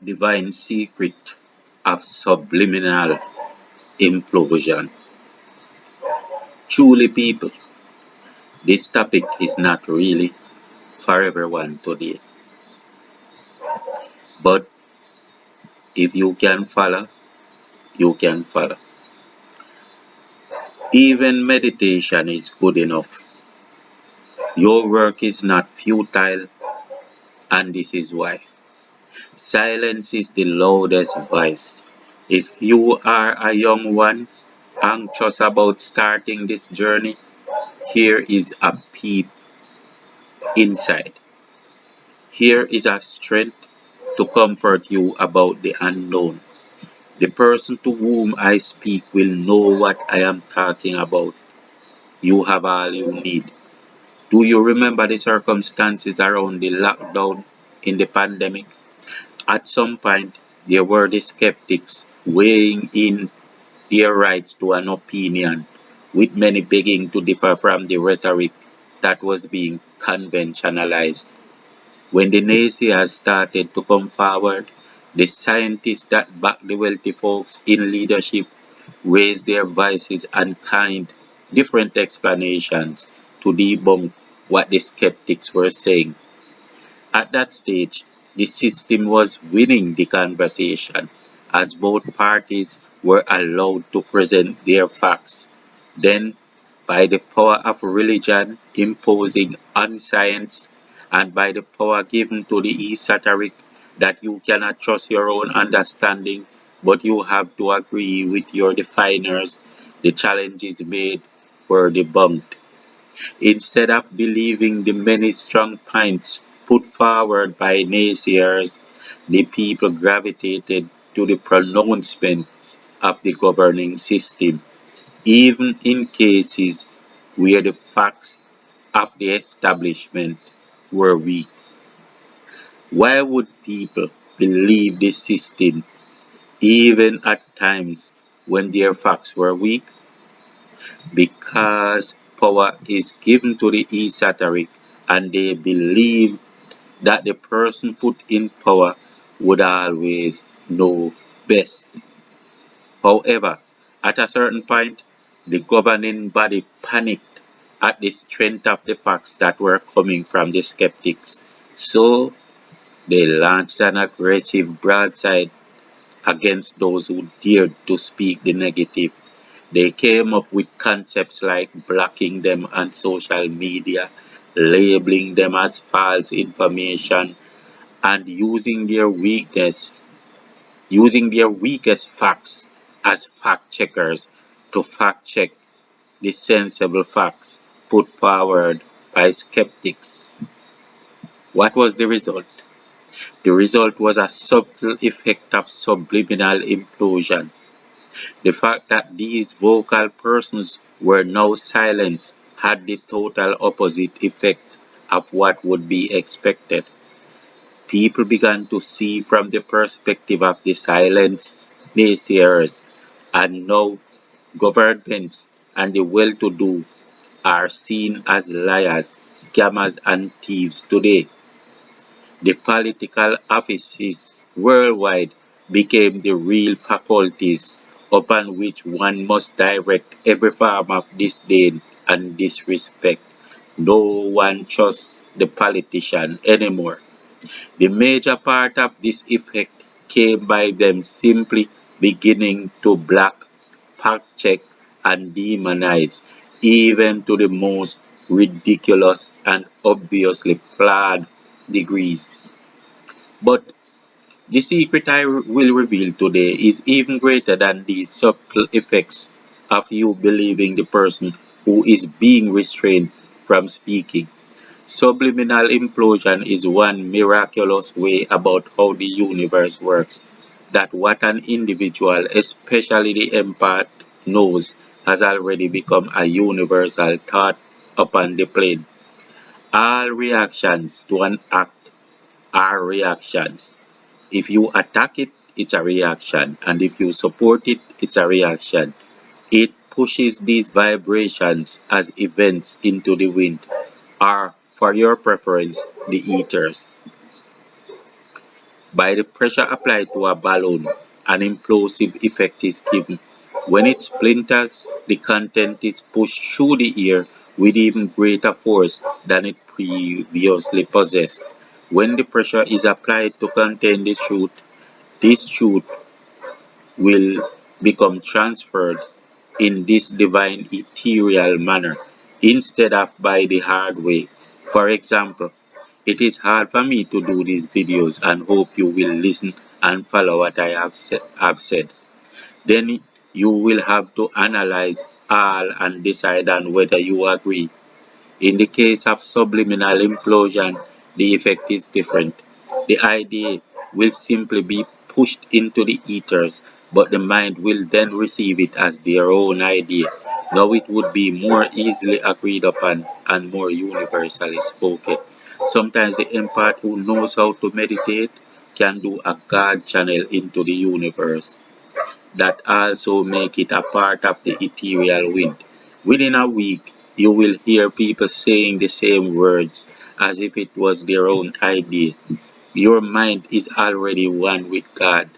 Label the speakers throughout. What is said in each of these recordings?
Speaker 1: Divine secret of subliminal implosion. Truly, people, this topic is not really for everyone today. But if you can follow, you can follow. Even meditation is good enough. Your work is not futile, and this is why. Silence is the loudest voice. If you are a young one, anxious about starting this journey, here is a peep inside. Here is a strength to comfort you about the unknown. The person to whom I speak will know what I am talking about. You have all you need. Do you remember the circumstances around the lockdown in the pandemic? At some point, there were the skeptics weighing in their rights to an opinion, with many begging to differ from the rhetoric that was being conventionalized. When the naysayers started to come forward, the scientists that back the wealthy folks in leadership raised their voices and coined different explanations to debunk what the skeptics were saying. At that stage, the system was winning the conversation as both parties were allowed to present their facts. Then, by the power of religion imposing on science, and by the power given to the esoteric that you cannot trust your own understanding, but you have to agree with your definers, the challenges made were debunked. Instead of believing the many strong points put forward by naysayers, the people gravitated to the pronouncements of the governing system, even in cases where the facts of the establishment were weak. Why would people believe the system even at times when their facts were weak? Because power is given to the esoteric and they believe that the person put in power would always know best. However, at a certain point, the governing body panicked at the strength of the facts that were coming from the skeptics. So they launched an aggressive broadside against those who dared to speak the negative. They came up with concepts like blocking them on social media, labeling them as false information, and using their weakest facts as fact checkers to fact check the sensible facts put forward by skeptics. What was the result? The result was a subtle effect of subliminal implosion. The fact that these vocal persons were now silenced had the total opposite effect of what would be expected. People began to see from the perspective of the silenced naysayers, and now governments and the well-to-do are seen as liars, scammers, and thieves today. The political offices worldwide became the real faculties upon which one must direct every form of disdain and disrespect. No one trusts the politician anymore. The major part of this effect came by them simply beginning to block, fact check, and demonize, even to the most ridiculous and obviously flawed degrees. But the secret I will reveal today is even greater than these subtle effects of you believing the person who is being restrained from speaking. Subliminal implosion is one miraculous way about how the universe works, that what an individual, especially the empath, knows has already become a universal thought upon the plane. All reactions to an act are reactions. If you attack it, it's a reaction, and if you support it, it's a reaction. It pushes these vibrations as events into the wind, or for your preference, the ethers. By the pressure applied to a balloon, an implosive effect is given. When it splinters, the content is pushed through the air with even greater force than it previously possessed. When the pressure is applied to contain the truth, this truth will become transferred in this divine ethereal manner instead of by the hard way. For example, it is hard for me to do these videos and hope you will listen and follow what I have said. Then you will have to analyze all and decide on whether you agree. In the case of subliminal implosion, the effect is different. The idea will simply be pushed into the ethers, but the mind will then receive it as their own idea. Now it would be more easily agreed upon and more universally spoken. Sometimes the empath who knows how to meditate can do a God channel into the universe that also make it a part of the ethereal wind. Within a week, you will hear people saying the same words as if it was their own idea. Your mind is already one with God.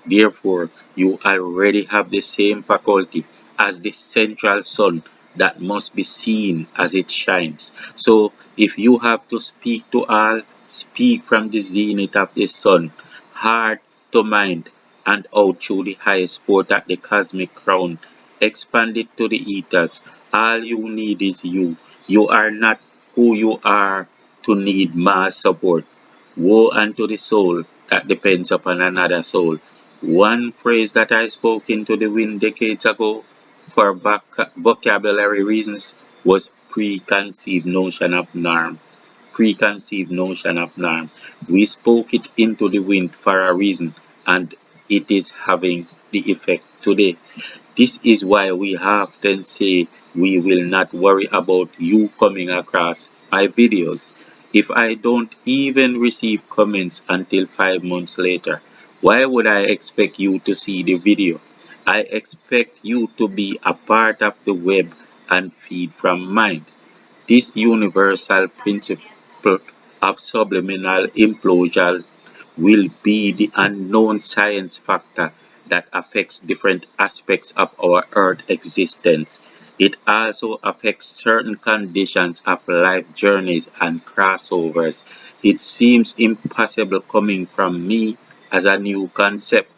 Speaker 1: Therefore, you already have the same faculty as the central sun that must be seen as it shines. So, if you have to speak to all, speak from the zenith of the sun, heart to mind, and out through the highest port at the cosmic crown. Expand it to the ethers. All you need is you. You are not who you are to need mass support. Woe unto the soul that depends upon another soul. One phrase that I spoke into the wind decades ago for vocabulary reasons was preconceived notion of norm. Preconceived notion of norm. We spoke it into the wind for a reason, and it is having the effect today. This is why we often say we will not worry about you coming across my videos. If I don't even receive comments until 5 months later, why would I expect you to see the video? I expect you to be a part of the web and feed from mind. This universal principle of subliminal implosion will be the unknown science factor that affects different aspects of our Earth existence. It also affects certain conditions of life journeys and crossovers. It seems impossible coming from me as a new concept.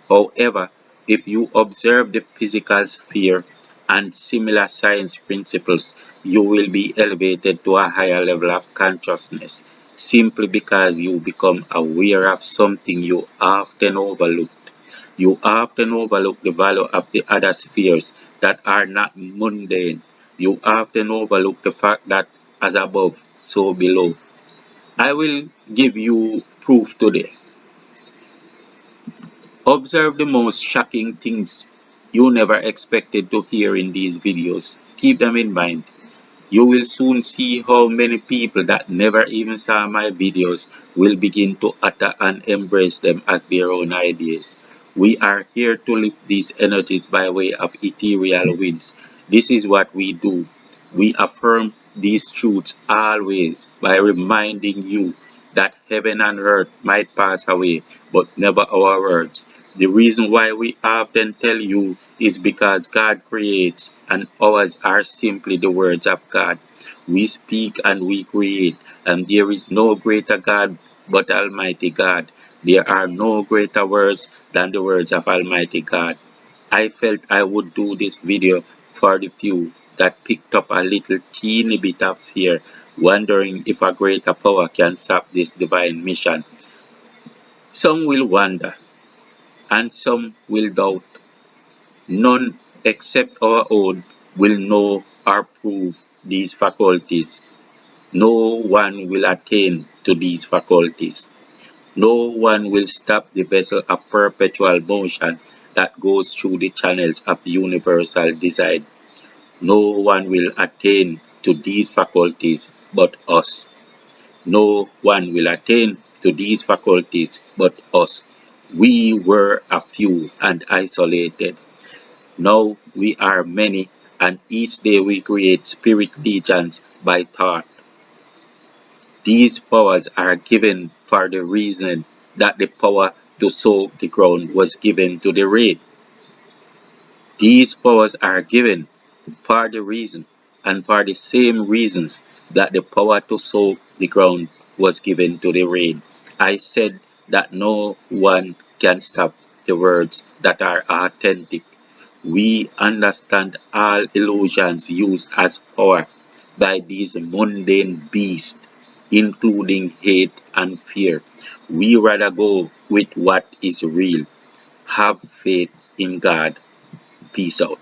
Speaker 1: However, if you observe the physical sphere and similar science principles, you will be elevated to a higher level of consciousness simply because you become aware of something you often overlook. You often overlook the value of the other spheres that are not mundane. You often overlook the fact that as above, so below. I will give you proof today. Observe the most shocking things you never expected to hear in these videos. Keep them in mind. You will soon see how many people that never even saw my videos will begin to utter and embrace them as their own ideas. We are here to lift these energies by way of ethereal winds. This is what we do. We affirm these truths always by reminding you that heaven and earth might pass away, but never our words. The reason why we often tell you is because God creates and ours are simply the words of God. We speak and we create, and there is no greater God but Almighty God. There are no greater words than the words of Almighty God. I felt I would do this video for the few that picked up a little teeny bit of fear, wondering if a greater power can stop this divine mission. Some will wonder, and some will doubt. None except our own will know or prove these faculties. No one will attain to these faculties. No one will stop the vessel of perpetual motion that goes through the channels of universal design. No one will attain to these faculties but us. No one will attain to these faculties but us. We were a few and isolated. Now we are many, and each day we create spirit legions by thought. These powers are given for the reason that the power to sow the ground was given to the rain. These powers are given for the reason and for the same reasons that the power to sow the ground was given to the rain. I said that no one can stop the words that are authentic. We understand all illusions used as power by these mundane beasts, including hate and fear. We rather go with what is real. Have faith in God. Peace out.